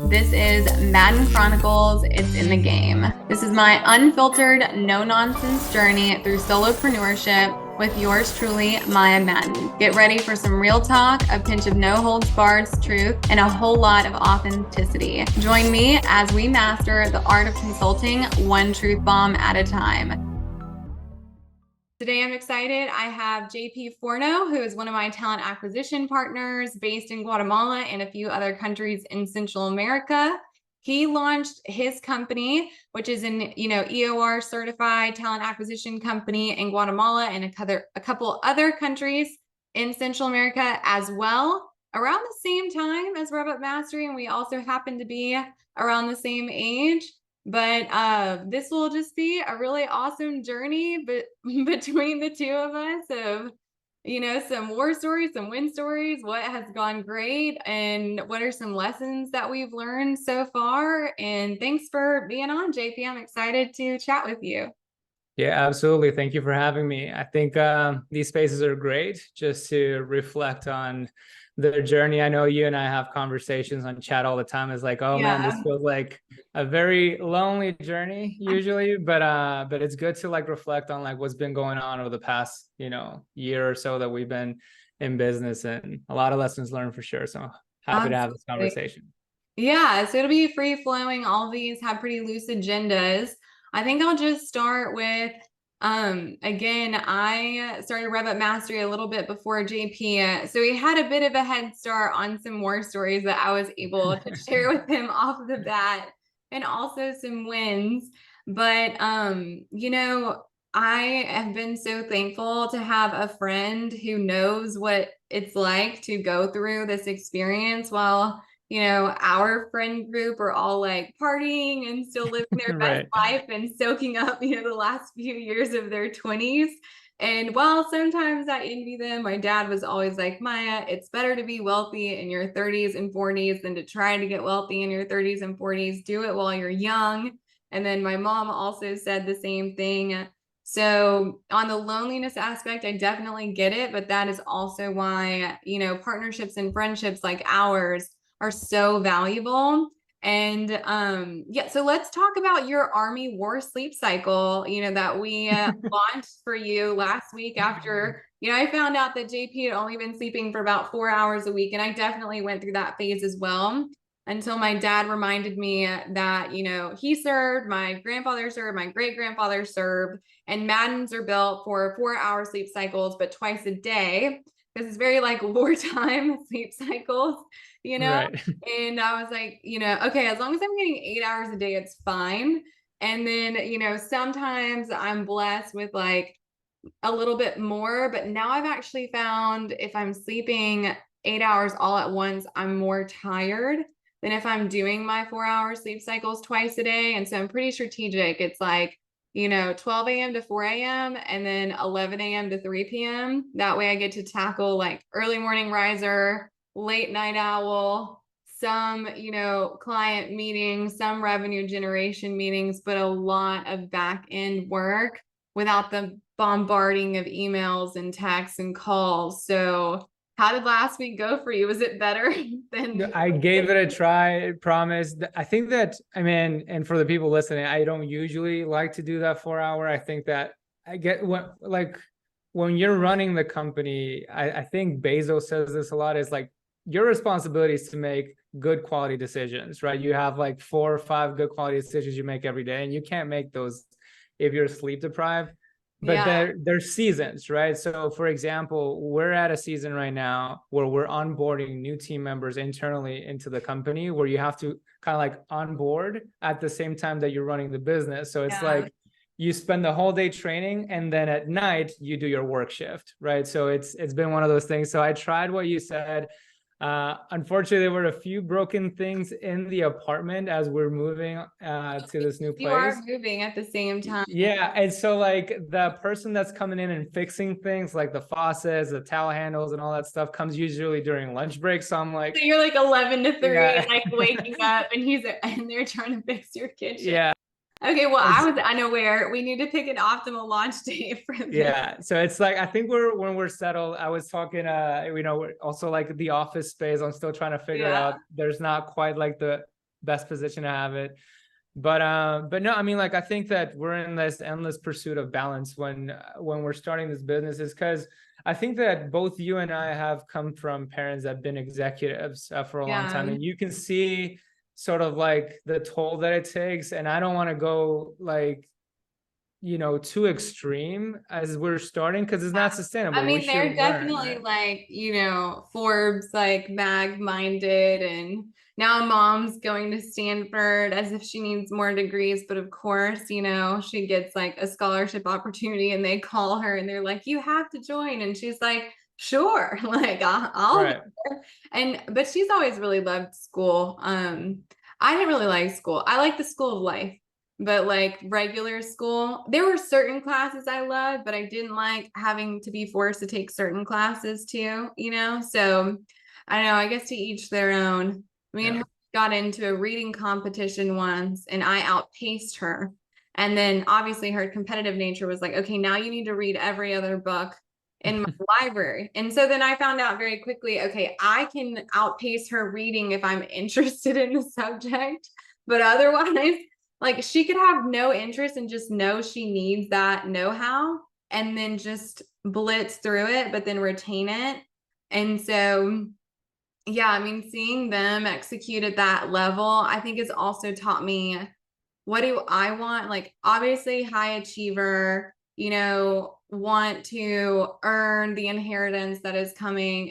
This is Madden Chronicles. It's in the game. This is my unfiltered, no-nonsense journey through solopreneurship with yours truly, Maya Madden. Get ready for some real talk, a pinch of no-holds-barred truth, and a whole lot of authenticity. Join me as we master the art of consulting one truth bomb at a time. Today, I'm excited. I have JP Forno, who is one of my talent acquisition partners based in Guatemala and a few other countries in Central America. He launched his company, which is an EOR certified talent acquisition company in Guatemala and a couple other countries in Central America as well, around the same time as RevUp Mastery, and we also happen to be around the same age. But this will just be a really awesome journey between the two of us of, some war stories, some win stories, what has gone great, and what are some lessons that we've learned so far. And thanks for being on, JP. I'm excited to chat with you. Yeah, absolutely. Thank you for having me. I think these spaces are great just to reflect on the journey. I know you and I have conversations on chat all the time. It's like, oh man, this feels like a very lonely journey usually, but it's good to like reflect on like what's been going on over the past, year or so that we've been in business, and a lot of lessons learned for sure. So happy to have this conversation. Yeah, so it'll be free flowing. All of these have pretty loose agendas. I think I'll just start with, again, I started RevUp Mastery a little bit before JP. So he had a bit of a head start on some war stories that I was able to share with him off the bat, and also some wins. But, I have been so thankful to have a friend who knows what it's like to go through this experience while our friend group are all like partying and still living their best life and soaking up, the last few years of their 20s. And while sometimes I envy them, my dad was always like, Maya, it's better to be wealthy in your 30s and 40s than to try to get wealthy in your 30s and 40s. Do it while you're young. And then my mom also said the same thing. So on the loneliness aspect, I definitely get it, but that is also why, partnerships and friendships like ours are so valuable. And so let's talk about your Army War sleep cycle, that we launched for you last week after, I found out that JP had only been sleeping for about 4 hours a week. And I definitely went through that phase as well, until my dad reminded me that, he served, my grandfather served, my great-grandfather served, and Maddens are built for 4-hour sleep cycles, but twice a day, because it's very like wartime sleep cycles. Right. And I was like, okay, as long as I'm getting 8 hours a day, it's fine. And then, sometimes I'm blessed with like a little bit more, but now I've actually found if I'm sleeping 8 hours all at once, I'm more tired than if I'm doing my 4-hour sleep cycles twice a day. And so I'm pretty strategic. It's like, 12 a.m. to 4 a.m. and then 11 a.m. to 3 p.m. That way I get to tackle like early morning riser, late night owl, some, client meetings, some revenue generation meetings, but a lot of back end work without the bombarding of emails and texts and calls. So how did last week go for you? Was it better than? I gave it a try, promise. I think that, and for the people listening, I don't usually like to do that 4-hour. I think that I get when you're running the company, I think Bezos says this a lot, is like your responsibility is to make good quality decisions, right? You have like 4 or 5 good quality decisions you make every day, and you can't make those if you're sleep deprived. But there's seasons, right? So for example, we're at a season right now where we're onboarding new team members internally into the company, where you have to kind of like onboard at the same time that you're running the business. So it's like you spend the whole day training, and then at night you do your work shift, right? So it's been one of those things. So I tried what you said. Unfortunately, there were a few broken things in the apartment as we're moving to this new place. You are moving at the same time. Yeah, and so like the person that's coming in and fixing things like the faucets, the towel handles, and all that stuff comes usually during lunch break. So I'm like, so you're like 11 to 3, like waking up, and they're trying to fix your kitchen. Yeah. Okay, well, I was unaware. We need to pick an optimal launch date for this. Yeah, so it's like, I think when we're settled, I was talking, also like the office space, I'm still trying to figure out. There's not quite like the best position to have it. But no, I mean, like, I think that we're in this endless pursuit of balance when we're starting this business, is because I think that both you and I have come from parents that have been executives for a long time, Yeah. and you can see sort of like the toll that it takes. And I don't want to go like, too extreme as we're starting, because it's not I sustainable. We mean, should they're learn, definitely right? like, Forbes like mag minded, and now mom's going to Stanford as if she needs more degrees. But of course, she gets like a scholarship opportunity and they call her and they're like, you have to join. And she's like, sure, like I'll go Right. there. But she's always really loved school. I didn't really like school. I like the school of life. But like regular school, there were certain classes I loved, but I didn't like having to be forced to take certain classes too. So I don't know, I guess to each their own. Me and Yeah. her got into a reading competition once and I outpaced her. And then obviously her competitive nature was like, okay, now you need to read every other book in my library. And so then I found out very quickly, okay, I can outpace her reading if I'm interested in the subject, but otherwise, like she could have no interest and just know she needs that know-how and then just blitz through it, but then retain it. And so, yeah, I mean, seeing them execute at that level, I think has also taught me, what do I want? Like, obviously, high achiever, want to earn the inheritance that is coming,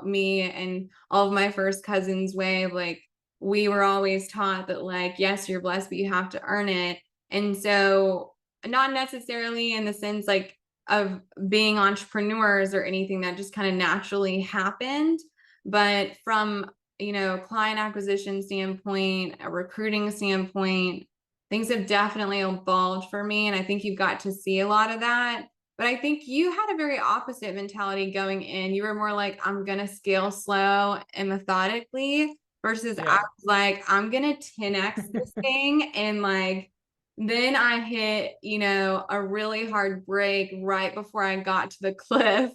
me and all of my first cousins' way. Like, we were always taught that, like, yes, you're blessed, but you have to earn it. And so, not necessarily in the sense like of being entrepreneurs or anything, that just kind of naturally happened, but from client acquisition standpoint, a recruiting standpoint, things have definitely evolved for me. And I think you've got to see a lot of that. But I think you had a very opposite mentality going in. You were more like, I'm going to scale slow and methodically, versus I Yeah. was like, I'm going to 10x this thing. And like, then I hit, a really hard break right before I got to the cliff.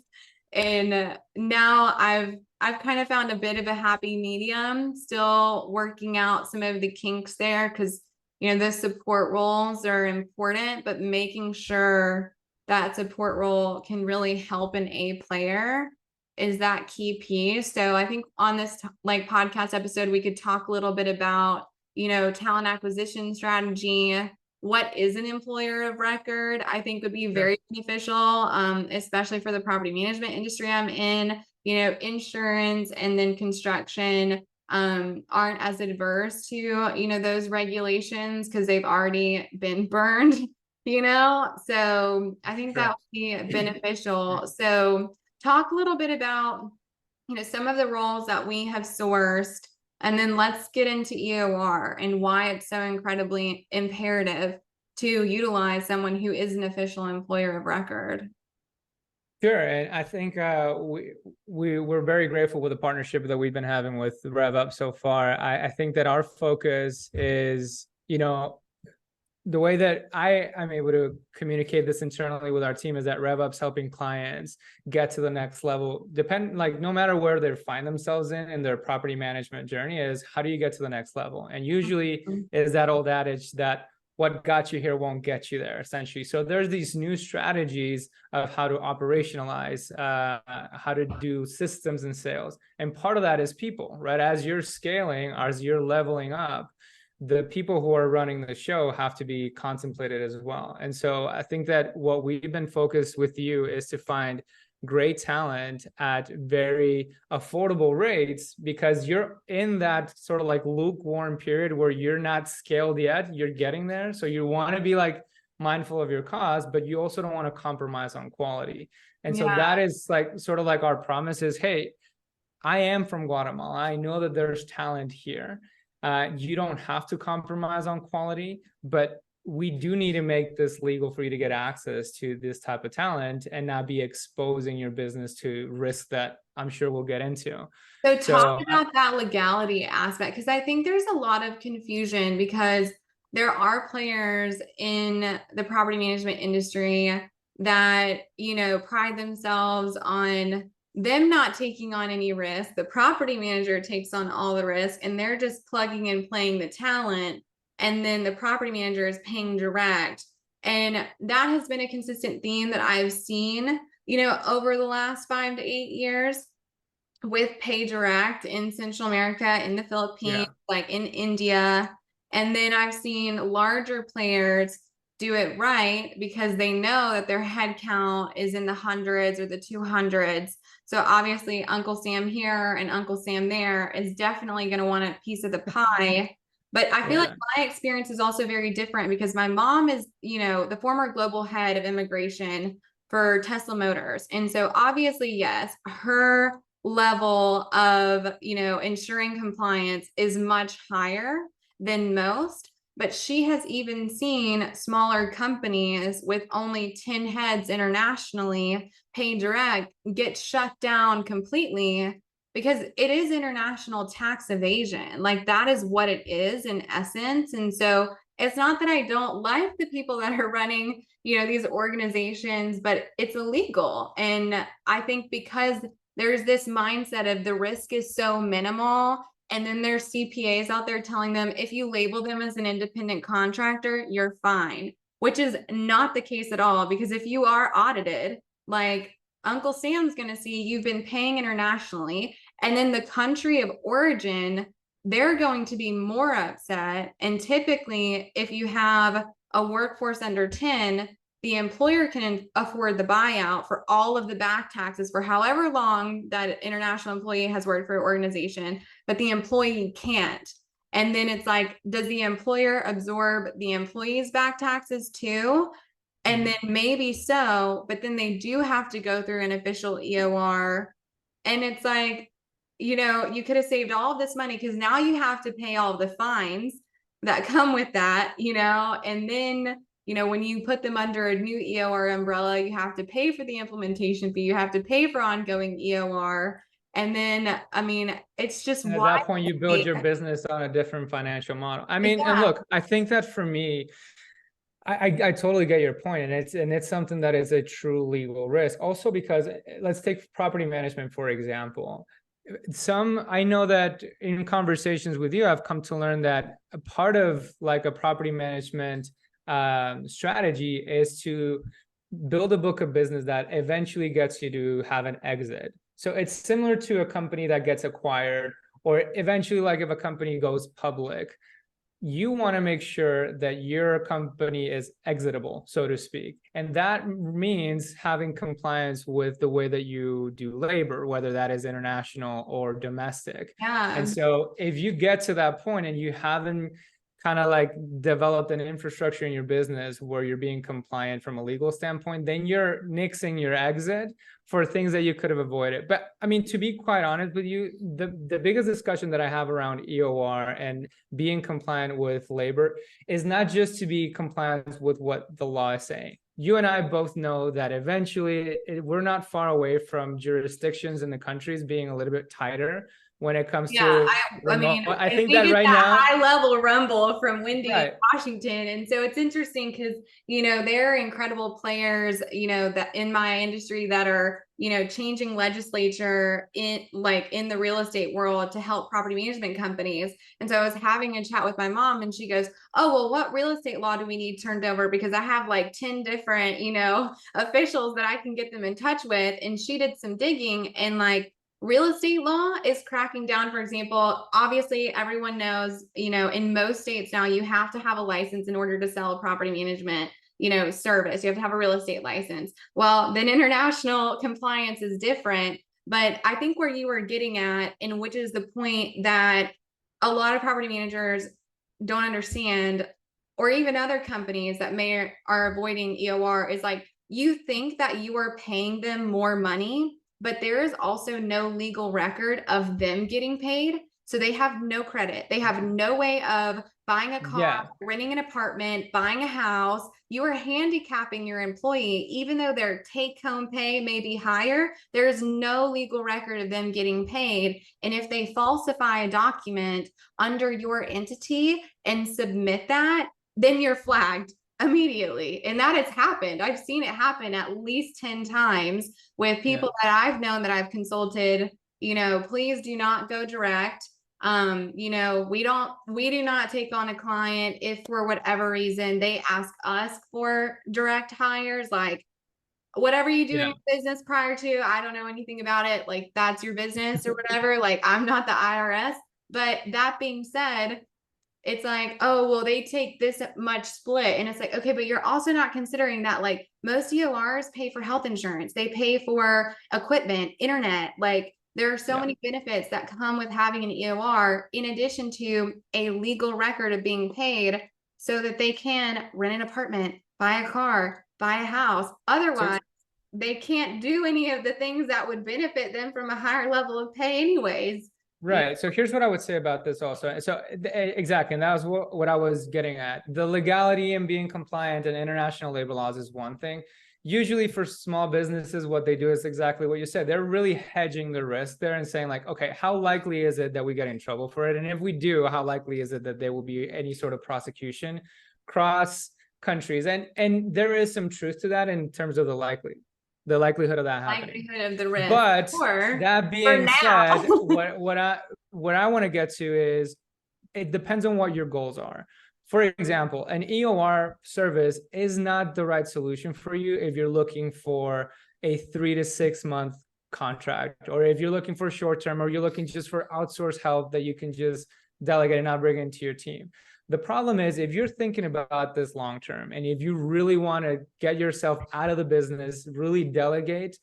And now I've kind of found a bit of a happy medium, still working out some of the kinks there, because the support roles are important, but making sure that support role can really help an A player is that key piece. So I think on this like podcast episode, we could talk a little bit about, talent acquisition strategy. What is an employer of record? I think would be Sure. very beneficial, especially for the property management industry I'm in. Insurance and then construction aren't as adverse to those regulations because they've already been burned. So I think that Sure. would be beneficial. So talk a little bit about some of the roles that we have sourced, and then let's get into EOR and why it's so incredibly imperative to utilize someone who is an official employer of record. Sure, and I think we're very grateful with the partnership that we've been having with RevUp so far. I think that our focus is, the way that I'm able to communicate this internally with our team is that RevUp's helping clients get to the next level. Like no matter where they find themselves in their property management journey, is how do you get to the next level? And usually is that old adage that what got you here won't get you there, essentially. So there's these new strategies of how to operationalize, how to do systems and sales. And part of that is people, right? As you're scaling, as you're leveling up, the people who are running the show have to be contemplated as well. And so I think that what we've been focused with you is to find great talent at very affordable rates, because you're in that sort of like lukewarm period where you're not scaled yet, you're getting there. So you want to be like mindful of your cost, but you also don't want to compromise on quality. And so Yeah. that is like sort of like our promise is, hey, I am from Guatemala. I know that there's talent here. You don't have to compromise on quality, but we do need to make this legal for you to get access to this type of talent and not be exposing your business to risks that I'm sure we'll get into. So talk So about that legality aspect, because I think there's a lot of confusion because there are players in the property management industry that, pride themselves on them not taking on any risk. The property manager takes on all the risk, and they're just plugging and playing the talent. And then the property manager is paying direct. And that has been a consistent theme that I've seen, over the last 5 to 8 years with pay direct in Central America, in the Philippines, Yeah. like in India. And then I've seen larger players do it right because they know that their head count is in the hundreds or the 200s. So obviously, Uncle Sam here and Uncle Sam there is definitely going to want a piece of the pie. But I feel like Yeah. my experience is also very different because my mom is, the former global head of immigration for Tesla Motors. And so obviously, yes, her level of, ensuring compliance is much higher than most. But she has even seen smaller companies with only 10 heads internationally pay direct get shut down completely because it is international tax evasion. Like that is what it is in essence. And so it's not that I don't like the people that are running, these organizations, but it's illegal. And I think because there's this mindset of the risk is so minimal, and then there's CPAs out there telling them if you label them as an independent contractor, you're fine, which is not the case at all. Because if you are audited, like Uncle Sam's going to see you've been paying internationally, and then the country of origin, they're going to be more upset. And typically, if you have a workforce under 10, the employer can afford the buyout for all of the back taxes for however long that international employee has worked for an organization, but the employee can't. And then it's like, does the employer absorb the employee's back taxes too? And then maybe so, but then they do have to go through an official EOR. And it's like, you could have saved all of this money because now you have to pay all of the fines that come with that, and then, when you put them under a new EOR umbrella, you have to pay for the implementation fee, you have to pay for ongoing EOR. And then, I mean, it's just And at why. that point, you build your business on a different financial model. I mean, and Yeah. look, I think that for me, I totally get your point, and it's something that is a true legal risk. Also, because let's take property management for example. I know that in conversations with you, I've come to learn that a part of like a property management strategy is to build a book of business that eventually gets you to have an exit. So it's similar to a company that gets acquired, or eventually, like if a company goes public, you want to make sure that your company is exitable, so to speak. And that means having compliance with the way that you do labor, whether that is international or domestic. Yeah. And so if you get to that point and you haven't kind of like developed an infrastructure in your business where you're being compliant from a legal standpoint, then you're nixing your exit for things that you could have avoided. But I mean, to be quite honest with you, the biggest discussion that I have around EOR and being compliant with labor is not just to be compliant with what the law is saying. You and I both know that eventually we're not far away from jurisdictions in the countries being a little bit tighter when it comes Yeah, to I remote. mean, I and think we that get right that now, high level rumble from Wendy in right. Washington. And so it's interesting because, they're incredible players, that in my industry that are, changing legislature in the real estate world to help property management companies. And so I was having a chat with my mom and she goes, oh, well, what real estate law do we need turned over? Because I have like 10 different, officials that I can get them in touch with. And she did some digging and like, real estate law is cracking down. For example, obviously everyone knows, in most states now you have to have a license in order to sell a property management, service. You have to have a real estate license. Well, then international compliance is different. But I think where you were getting at, and which is the point that a lot of property managers don't understand, or even other companies that are avoiding EOR, is like you think that you are paying them more money, but there is also no legal record of them getting paid. So they have no credit. They have no way of buying a car, Yeah. renting an apartment, buying a house. You are handicapping your employee, even though their take home pay may be higher. There is no legal record of them getting paid. And if they falsify a document under your entity and submit that, then you're flagged. immediately. And that has happened. I've seen it happen at least 10 times with Yeah. people that I've known that I've consulted, please do not go direct. We do not take on a client if for whatever reason they ask us for direct hires, like whatever you do in Yeah. your business prior to, I don't know anything about it. Like that's your business or whatever. Like I'm not the IRS. But that being said, it's like, oh, well, they take this much split. And it's like, okay, but you're also not considering that like most EORs pay for health insurance, they pay for equipment, internet. Like there are so Yeah. many benefits that come with having an EOR in addition to a legal record of being paid so that they can rent an apartment, buy a car, buy a house. So Otherwise, they can't do any of the things that would benefit them from a higher level of pay anyways. right. So here's what I would say about this also. So exactly, and that was what I was getting at. The legality and being compliant and international labor laws is one thing. Usually for small businesses, what they do is exactly what you said. They're really hedging the risk there and saying like, okay, how likely is it that we get in trouble for it? And if we do, how likely is it that there will be any sort of prosecution cross countries? And there is some truth to that in terms of the likelihood of that happening. Likelihood of the risk. But Or that for being now. said, what I want to get to is it depends on what your goals are. For example, an EOR service is not the right solution for you if you're looking for a 3 to 6 month contract, or if you're looking for short term, or you're looking just for outsource help that you can just delegate and not bring into your team. The problem is if you're thinking about this long term, and if you really want to get yourself out of the business, really delegate,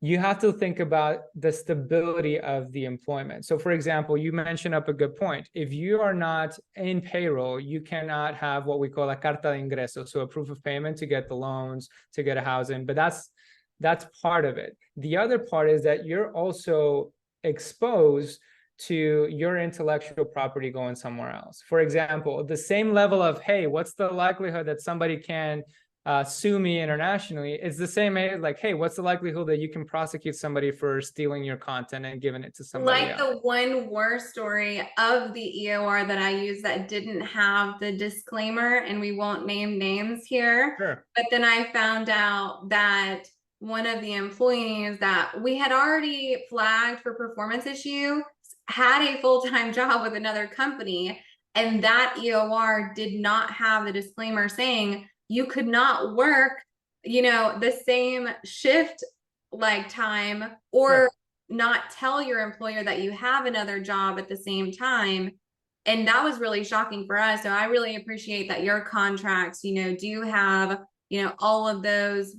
you have to think about the stability of the employment. So for example, you mentioned up a good point. If you are not in payroll, you cannot have what we call a carta de ingreso, so a proof of payment to get the loans, to get a housing, but that's part of it. The other part is that you're also exposed to your intellectual property going somewhere else. For example, the same level of, hey, what's the likelihood that somebody can sue me internationally? It's the same like, hey, what's the likelihood that you can prosecute somebody for stealing your content and giving it to somebody Like else? the one war story of the EOR that I used that didn't have the disclaimer, and we won't name names here. Sure. But then I found out that one of the employees that we had already flagged for performance issue had a full-time job with another company, and that EOR did not have the disclaimer saying you could not work, the same shift like time, or Sure. not tell your employer that you have another job at the same time. And that was really shocking for us. So I really appreciate that your contracts, do have, all of those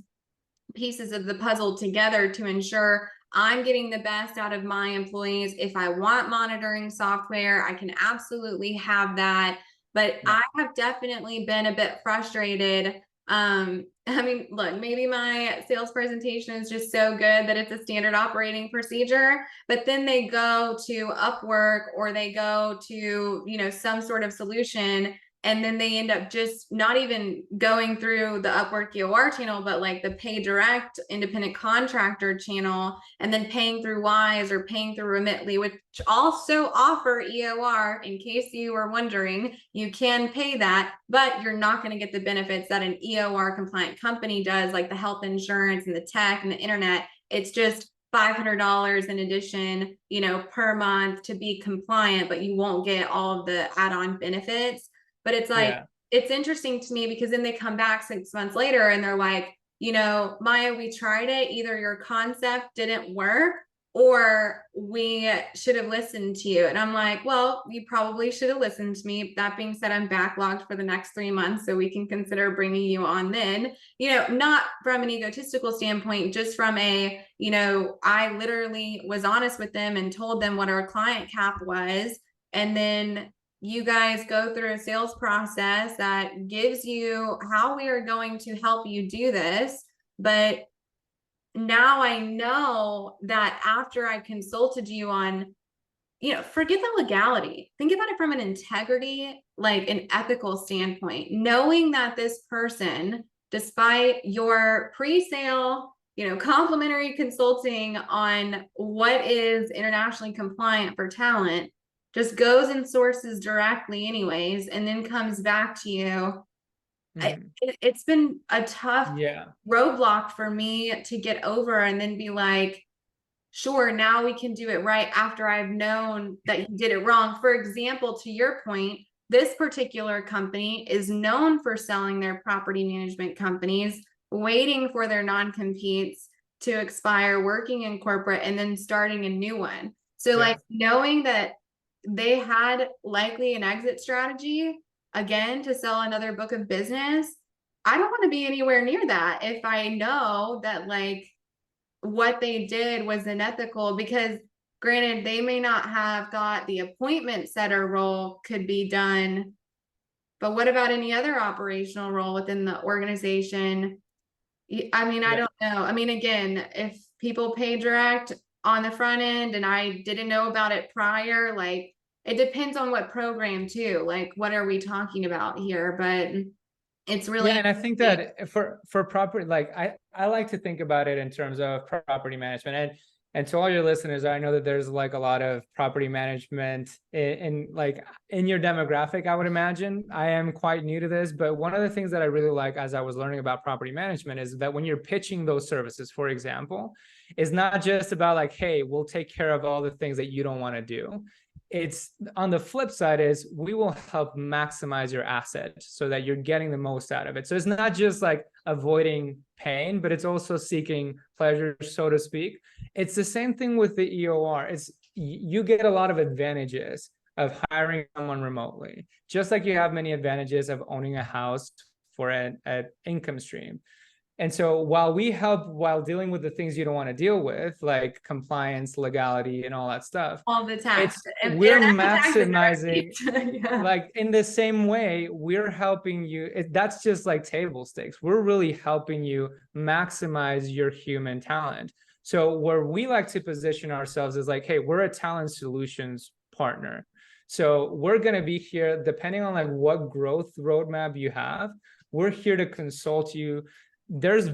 pieces of the puzzle together to ensure I'm getting the best out of my employees. If I want monitoring software, I can absolutely have that. But Yeah. I have definitely been a bit frustrated. I mean, look, maybe my sales presentation is just so good that it's a standard operating procedure, but then they go to Upwork or they go to, some sort of solution, and then they end up just not even going through the Upwork EOR channel, but like the pay direct independent contractor channel, and then paying through Wise or paying through Remitly, which also offer EOR. In case you were wondering, you can pay that, but you're not going to get the benefits that an EOR compliant company does, like the health insurance and the tech and the internet. It's just $500 in addition, per month to be compliant, but you won't get all of the add-on benefits. But it's like, Yeah. it's interesting to me because then they come back 6 months later and they're like, Maya, we tried it. Either your concept didn't work or we should have listened to you. And I'm like, well, you probably should have listened to me. That being said, I'm backlogged for the next 3 months, so we can consider bringing you on then, not from an egotistical standpoint, just from a, I literally was honest with them and told them what our client cap was. And then you guys go through a sales process that gives you how we are going to help you do this. But now I know that after I consulted you on, forget the legality, think about it from an integrity, like an ethical standpoint, knowing that this person, despite your pre-sale, complimentary consulting on what is internationally compliant for talent, just goes and sources directly anyways, and then comes back to you Mhm. It's been a tough Yeah. roadblock for me to get over and then be like, sure, now we can do it right after I've known that you did it wrong. For example, to your point, this particular company is known for selling their property management companies, waiting for their non-competes to expire, working in corporate, and then starting a new one. So, Yeah. like, knowing that they had likely an exit strategy again to sell another book of business, I don't want to be anywhere near that if I know that, like, what they did was unethical, because granted, they may not have got the appointment setter role could be done, but what about any other operational role within the organization? I mean, I Yeah. don't know. I mean, again, if people pay direct on the front end and I didn't know about it prior, like, it depends on what program too. Like, what are we talking about here? But it's Yeah, really, and I think that for property, like I like to think about it in terms of property management, and to all your listeners, I know that there's like a lot of property management in like in your demographic. I would imagine I am quite new to this, but one of the things that I really like as I was learning about property management is that when you're pitching those services, for example, is not just about like, hey, we'll take care of all the things that you don't want to do. It's on the flip side is we will help maximize your asset so that you're getting the most out of it. So it's not just like avoiding pain, but it's also seeking pleasure, so to speak. It's the same thing with the EOR. It's you get a lot of advantages of hiring someone remotely, just like you have many advantages of owning a house for an income stream. And so while we help while dealing with the things you don't want to deal with, like compliance, legality, and all that stuff, all the tax. it's we're International taxes maximizing, are yeah. like in the same way we're helping you. That's just like table stakes. We're really helping you maximize your human talent. So where we like to position ourselves is like, hey, we're a talent solutions partner. So we're going to be here depending on like what growth roadmap you have. We're here to consult you. There's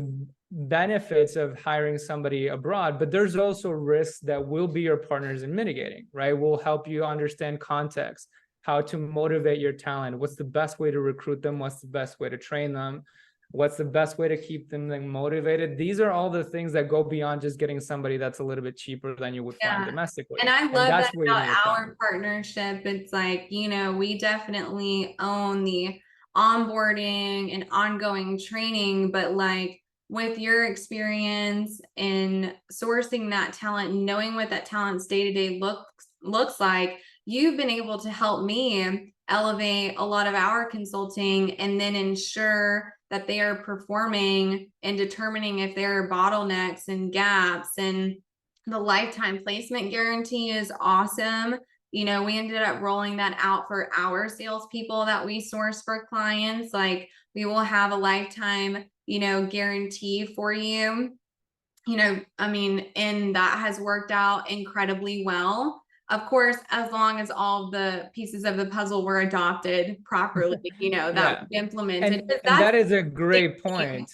benefits of hiring somebody abroad, but there's also risks that we'll be your partners in mitigating, right? We'll help you understand context, how to motivate your talent, what's the best way to recruit them, what's the best way to train them, what's the best way to keep them motivated. These are all the things that go beyond just getting somebody that's a little bit cheaper than you would find Yeah. And domestically. I And love that that's where you about need to come. our partnership. It's like, we definitely own the onboarding and ongoing training, but like with your experience in sourcing that talent, knowing what that talent's day-to-day looks like, you've been able to help me elevate a lot of our consulting and then ensure that they are performing and determining if there are bottlenecks and gaps. And the lifetime placement guarantee is awesome. We ended up rolling that out for our salespeople that we source for clients. Like, we will have a lifetime, guarantee for you. I mean, and that has worked out incredibly well. Of course, as long as all the pieces of the puzzle were adopted properly, that Yeah. was implemented. And That's that is a the great thing. point.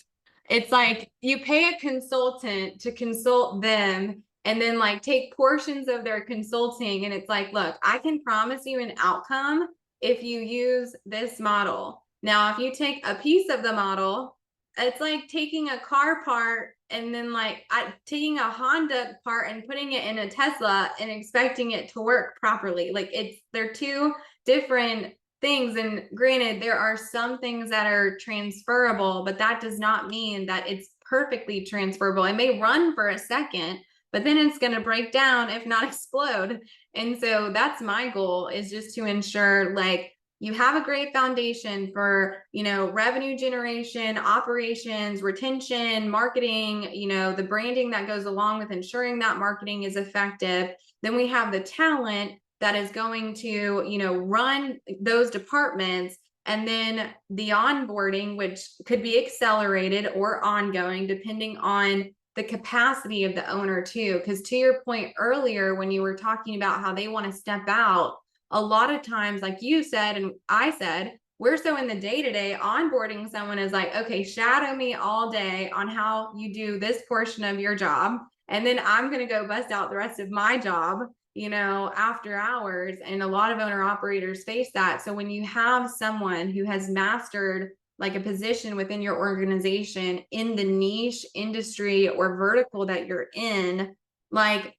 It's like you pay a consultant to consult them and then like take portions of their consulting. And it's like, look, I can promise you an outcome if you use this model. Now, if you take a piece of the model, it's like taking a car part and then like taking a Honda part and putting it in a Tesla and expecting it to work properly. Like, they're two different things. And granted, there are some things that are transferable, but that does not mean that it's perfectly transferable. It may run for a second, but then it's going to break down, if not explode. And so that's my goal, is just to ensure like you have a great foundation for, revenue generation, operations, retention, marketing, the branding that goes along with ensuring that marketing is effective. Then we have the talent that is going to, run those departments, and then the onboarding, which could be accelerated or ongoing depending on the capacity of the owner too. Because to your point earlier, when you were talking about how they want to step out, a lot of times, like you said, and I said, we're so in the day-to-day, onboarding someone is like, okay, shadow me all day on how you do this portion of your job. And then I'm going to go bust out the rest of my job, after hours. And a lot of owner operators face that. So when you have someone who has mastered like a position within your organization in the niche industry or vertical that you're in, like,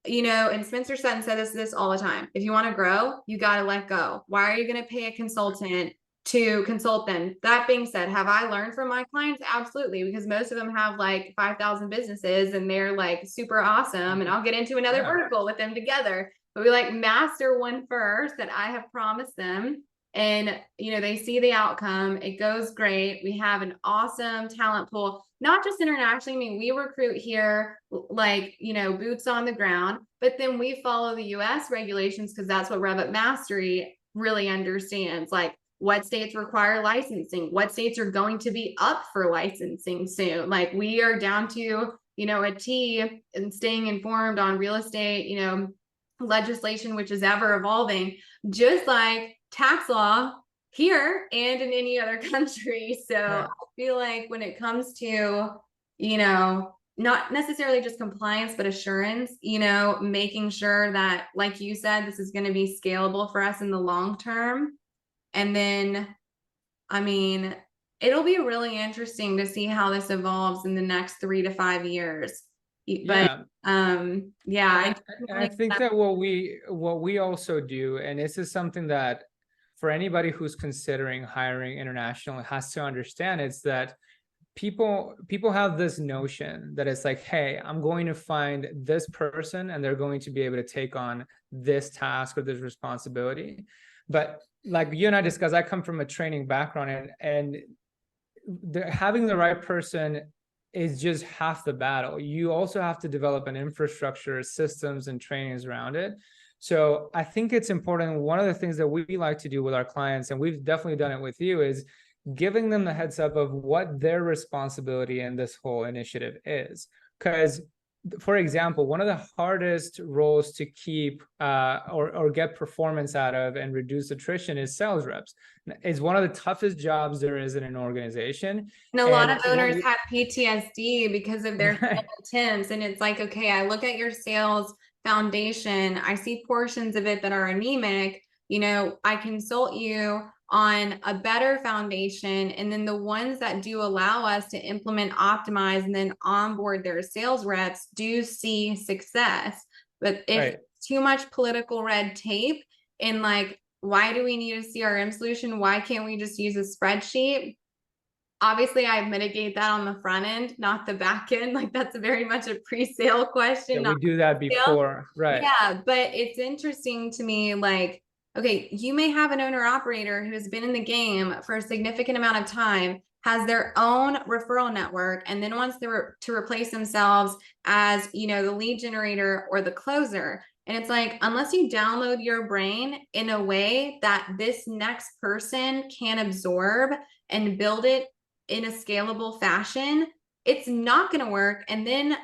you know, and Spencer Sutton said this all the time. If you want to grow, you got to let go. Why are you going to pay a consultant to consult them? That being said, have I learned from my clients? Absolutely, because most of them have like 5,000 businesses and they're like super awesome. And I'll get into another vertical with them together. But we like master one first that I have promised them. And, you know, they see the outcome. It goes great. We have an awesome talent pool, not just internationally. I mean, we recruit here, like, you know, boots on the ground, but then we follow the US regulations because that's what RevUp Mastery really understands. Like, what states require licensing, what states are going to be up for licensing soon. Like, we are down to, you know, a T and staying informed on real estate, you know, legislation, which is ever evolving, just like tax law here and in any other country. So I feel like when it comes to, you know, not necessarily just compliance, but assurance, you know, making sure that, like you said, this is going to be scalable for us in the long term. And then, I mean, it'll be really interesting to see how this evolves in the next 3 to 5 years. But yeah, I think that what we also do, and this is something that for anybody who's considering hiring international has to understand, it's that people have this notion that it's like, hey, I'm going to find this person and they're going to be able to take on this task or this responsibility. But like you and I discussed, I come from a training background, and having the right person is just half the battle. You also have to develop an infrastructure, systems, and trainings around it. So I think it's important. One of the things that we like to do with our clients, and we've definitely done it with you, is giving them the heads up of what their responsibility in this whole initiative is. Because, for example, one of the hardest roles to keep or get performance out of and reduce attrition is sales reps. It's one of the toughest jobs there is in an organization. And a lot of owners have PTSD because of their attempts. And it's like, okay, I look at your sales foundation, I see portions of it that are anemic. You know, I consult you on a better foundation, and then the ones that do allow us to implement, optimize, and then onboard their sales reps do see success. But if too much political red tape and like, why do we need a CRM solution? Why can't we just use a spreadsheet? Obviously, I mitigate that on the front end, not the back end. Like, that's very much a pre-sale question. Yeah, we do that before, right? Yeah, but it's interesting to me, like, okay, you may have an owner operator who has been in the game for a significant amount of time, has their own referral network, and then wants to replace themselves as, you know, the lead generator or the closer. And it's like, unless you download your brain in a way that this next person can absorb and build it in a scalable fashion, it's not going to work. And then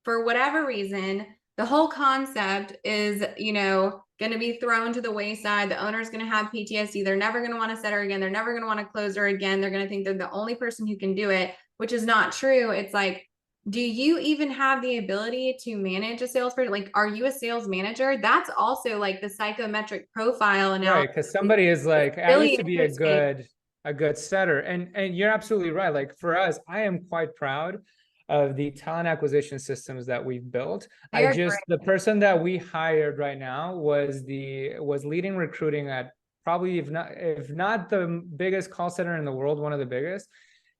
for whatever reason, the whole concept is, you know, going to be thrown to the wayside. The owner's going to have PTSD. They're never going to want to set her again. They're never going to want to close her again. They're going to think they're the only person who can do it, which is not true. It's like, do you even have the ability to manage a salesperson? Like, are you a sales manager? That's also like the psychometric profile analysis. Right, because somebody is like, I used to be a good setter. And you're absolutely right. Like for us, I am quite proud of the talent acquisition systems that we've built. The person that we hired right now was leading recruiting at probably, if not the biggest call center in the world, one of the biggest.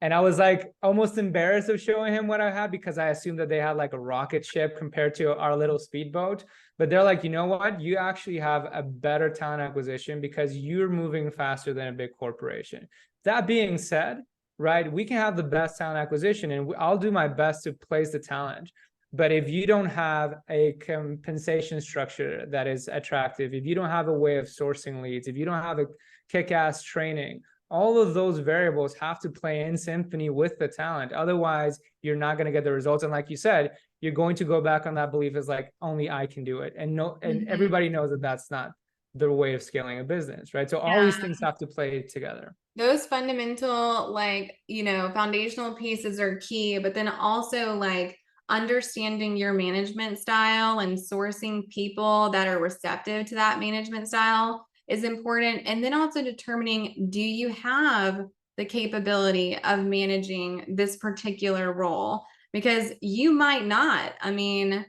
And I was like almost embarrassed of showing him what I had, because I assumed that they had like a rocket ship compared to our little speedboat. But they're like, you know what? You actually have a better talent acquisition because you're moving faster than a big corporation. That being said, right, we can have the best talent acquisition and I'll do my best to place the talent. But if you don't have a compensation structure that is attractive, if you don't have a way of sourcing leads, if you don't have a kick-ass training, all of those variables have to play in symphony with the talent. Otherwise, you're not going to get the results. And like you said, you're going to go back on that belief as like, only I can do it. And everybody knows that that's not the way of scaling a business, right? So all these things have to play together. Those fundamental, like, you know, foundational pieces are key, but then also like understanding your management style and sourcing people that are receptive to that management style is important. And then also determining, do you have the capability of managing this particular role, because you might not. I mean,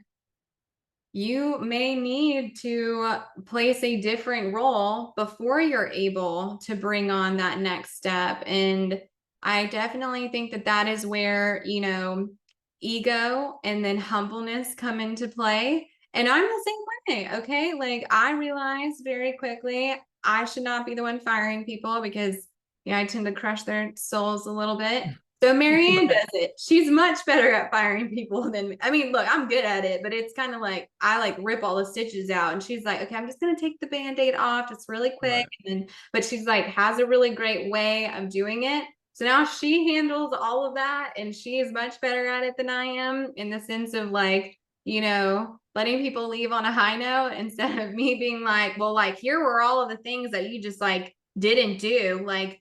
you may need to place a different role before you're able to bring on that next step. And I definitely think that that is where, you know, ego and then humbleness come into play. And I'm the same way, okay? Like I realized very quickly I should not be the one firing people because, you know, I tend to crush their souls a little bit. So Marianne Right. does it. She's much better at firing people than me. I mean, look, I'm good at it, but it's kind of like I like rip all the stitches out, and she's like, "Okay, I'm just gonna take the band-aid off, just really quick." Right. And then, but she's like, has a really great way of doing it. So now she handles all of that, and she is much better at it than I am in the sense of like, you know, letting people leave on a high note instead of me being like, "Well, like here were all of the things that you just like didn't do." Like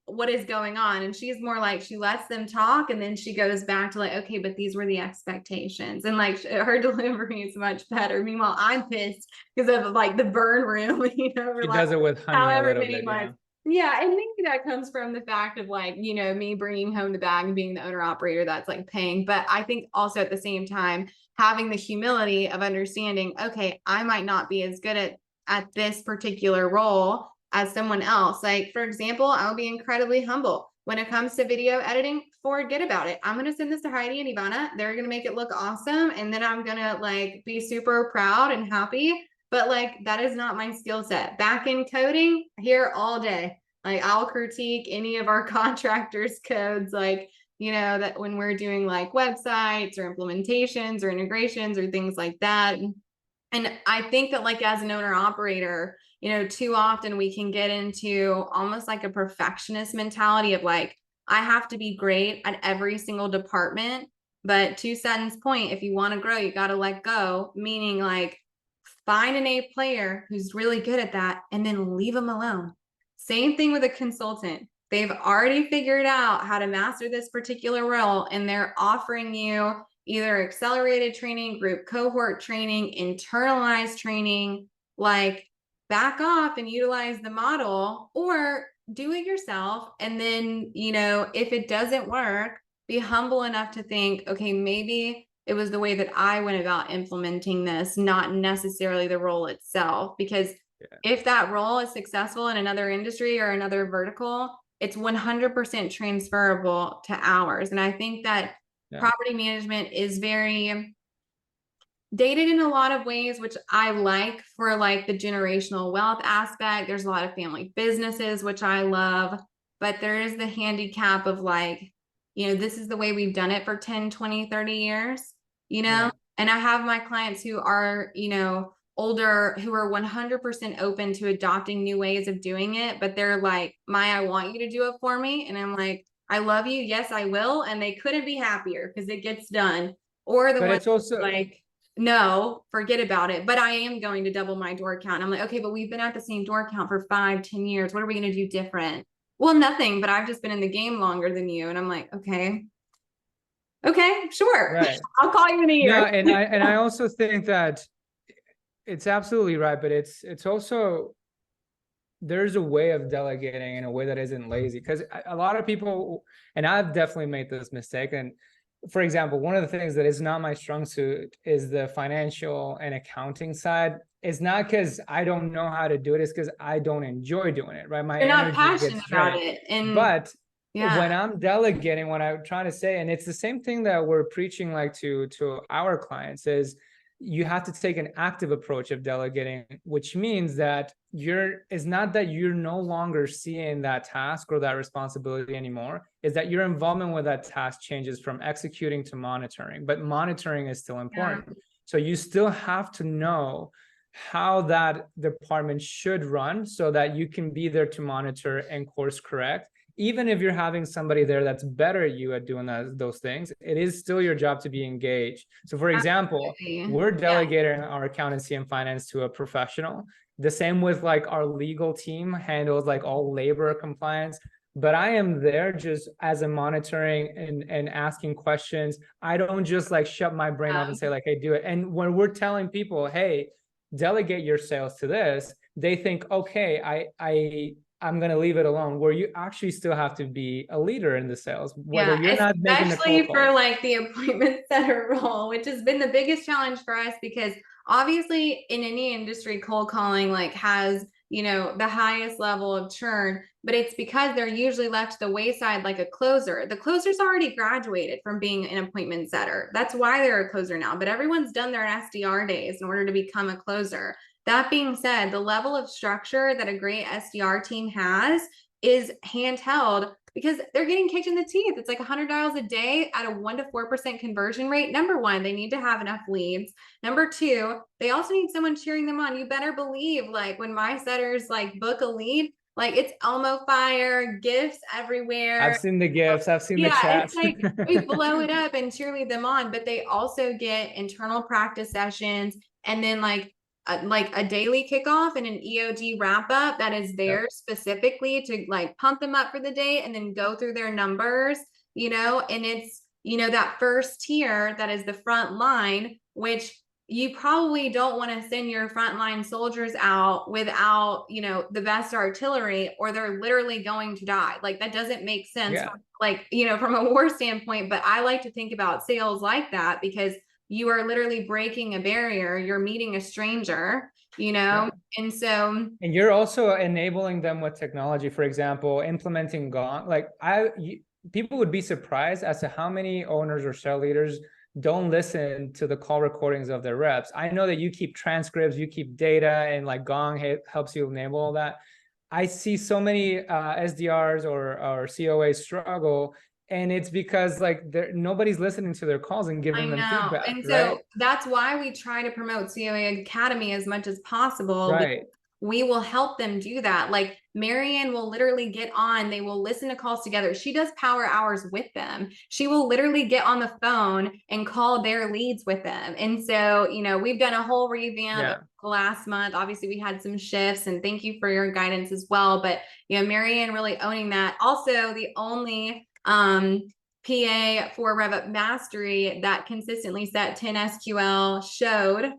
what is going on, and she's more like she lets them talk and then she goes back to like, okay, but these were the expectations, and like her delivery is much better. Meanwhile I'm pissed because of like the burn room, you know, for She like does it with honey a however little many bit, yeah. months. Yeah, and maybe that comes from the fact of like, you know, me bringing home the bag and being the owner operator that's like paying. But I think also at the same time having the humility of understanding, okay, I might not be as good at this particular role as someone else. Like, for example, I'll be incredibly humble. When it comes to video editing, forget about it. I'm going to send this to Heidi and Ivana. They're going to make it look awesome. And then I'm going to like be super proud and happy. But like, that is not my skill set. Back in coding, here all day. Like, I'll critique any of our contractors' codes. Like, you know, that when we're doing like websites or implementations or integrations or things like that. And I think that like as an owner operator, you know, too often we can get into almost like a perfectionist mentality of like, I have to be great at every single department. But to Sutton's point, if you want to grow, you got to let go, meaning like find an A player who's really good at that and then leave them alone. Same thing with a consultant. They've already figured out how to master this particular role and they're offering you either accelerated training, group cohort training, internalized training. Like back off and utilize the model or do it yourself. And then, you know, if it doesn't work, be humble enough to think, okay, maybe it was the way that I went about implementing this, not necessarily the role itself. Because Yeah. if that role is successful in another industry or another vertical, it's 100% transferable to ours. And I think that Yeah. property management is very dated in a lot of ways, which I like for like the generational wealth aspect. There's a lot of family businesses, which I love, but there is the handicap of like, you know, this is the way we've done it for 10, 20, 30 years, you know? Right. And I have my clients who are, you know, older, who are 100% open to adopting new ways of doing it, but they're like, Maya, I want you to do it for me. And I'm like, I love you. Yes, I will. And they couldn't be happier because it gets done. Or the But ones it's also, like, no, forget about it. But I am going to double my door count. I'm like, okay, but we've been at the same door count for 5, 10 years. What are we going to do different? Well, nothing, but I've just been in the game longer than you. And I'm like, okay, sure. right. I'll call you in a No, year. and I also think that it's absolutely right, but it's also there's a way of delegating in a way that isn't lazy, because a lot of people, and I've definitely made this mistake. And for example, one of the things that is not my strong suit is the financial and accounting side. It's not because I don't know how to do it, it's because I don't enjoy doing it, right? My You're not energy passionate gets about drained. it. And But yeah, when I'm delegating, what I'm trying to say, and it's the same thing that we're preaching like to our clients, is you have to take an active approach of delegating, which means that it's not that you're no longer seeing that task or that responsibility anymore, is that your involvement with that task changes from executing to monitoring, but monitoring is still yeah, important. So you still have to know how that department should run so that you can be there to monitor and course correct. Even if you're having somebody there that's better at you at doing those things, it is still your job to be engaged. So for example, absolutely. we're Yeah. delegating our accountancy and finance to a professional. The same with like our legal team handles like all labor compliance, but I am there just as a monitoring and asking questions. I don't just like shut my brain off and say like, hey, do it. And when we're telling people, hey, delegate your sales to this, they think, okay, I'm going to leave it alone, where you actually still have to be a leader in the sales, whether Yeah, you're not making the cold especially for calls. like the appointment setter role, which has been the biggest challenge for us because obviously in any industry, cold calling like has, the highest level of churn, but it's because they're usually left to the wayside like a closer. The closer's already graduated from being an appointment setter. That's why they're a closer now, but everyone's done their SDR days in order to become a closer. That being said, the level of structure that a great SDR team has is handheld because they're getting kicked in the teeth. It's like 100 dials a day at a 1 to 4% conversion rate. Number one, they need to have enough leads. Number two, they also need someone cheering them on. You better believe, like when my setters like book a lead, like it's Elmo fire, gifts everywhere. I've seen the gifts, I've seen the Yeah, it's chats. like we blow it up and cheerlead them on, but they also get internal practice sessions and then like a daily kickoff and an EOG wrap up that is Yep. there specifically to like pump them up for the day and then go through their numbers, and it's, that first tier that is the front line, which you probably don't want to send your frontline soldiers out without, the best artillery, or they're literally going to die. Like that doesn't make sense, Yeah. like, from a war standpoint. But I like to think about sales like that because you are literally breaking a barrier. You're meeting a stranger, Yeah. and so. And you're also enabling them with technology, for example, implementing Gong. Like people would be surprised as to how many owners or sales leaders don't listen to the call recordings of their reps. I know that you keep transcripts, you keep data, and like Gong helps you enable all that. I see so many SDRs or COAs struggle, and it's because like nobody's listening to their calls and I giving them know. feedback, And so right? that's why we try to promote COA Academy as much as possible. Right. We will help them do that. Like Marianne will literally get on, they will listen to calls together. She does power hours with them. She will literally get on the phone and call their leads with them. And so, we've done a whole revamp last month. Obviously, we had some shifts, and thank you for your guidance as well. But Marianne really owning that. Also, the only PA for RevUp Mastery that consistently set 10 SQL showed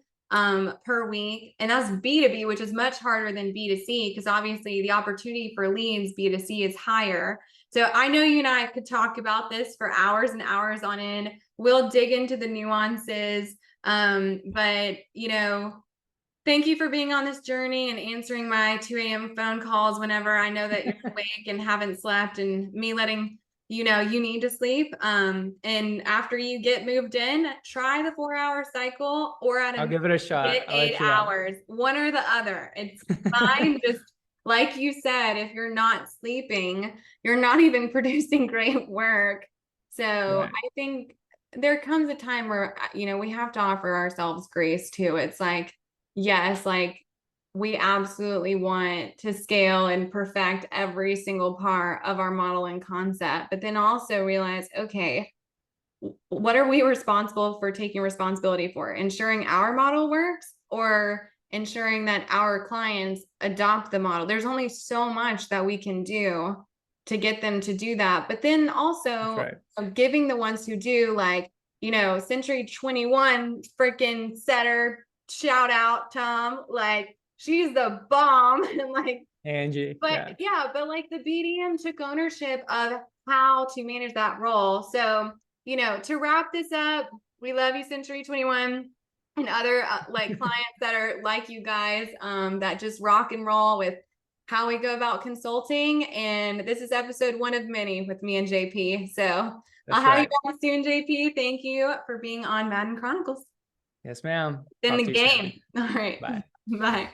per week. And that's B2B, which is much harder than B2C because obviously the opportunity for leads B2C is higher. So I know you and I could talk about this for hours and hours on end. We'll dig into the nuances. But thank you for being on this journey and answering my 2 a.m. phone calls whenever I know that you're awake and haven't slept, and me letting you need to sleep. And after you get moved in, try the 4-hour cycle, or at I'll a give it a shot. get I'll let eight you know. hours, one or the other. It's fine. Just like you said, if you're not sleeping, you're not even producing great work. So Right. I think there comes a time where, we have to offer ourselves grace too. It's like, yes, like we absolutely want to scale and perfect every single part of our model and concept, but then also realize, okay, what are we responsible for taking responsibility for? Ensuring our model works or ensuring that our clients adopt the model? There's only so much that we can do to get them to do that. But then also Right. giving the ones who do, like, Century 21 freaking setter, shout out Tom, like she's the bomb. And like, Angie. but but like the BDM took ownership of how to manage that role. So, to wrap this up, we love you, Century 21, and other like clients that are like you guys, that just rock and roll with how we go about consulting. And this is episode 1 of many with me and JP. So I'll That's have you right. back soon, JP. Thank you for being on Madden Chronicles. Yes, ma'am. In Talk the to you soon. game. All right. Bye. Bye.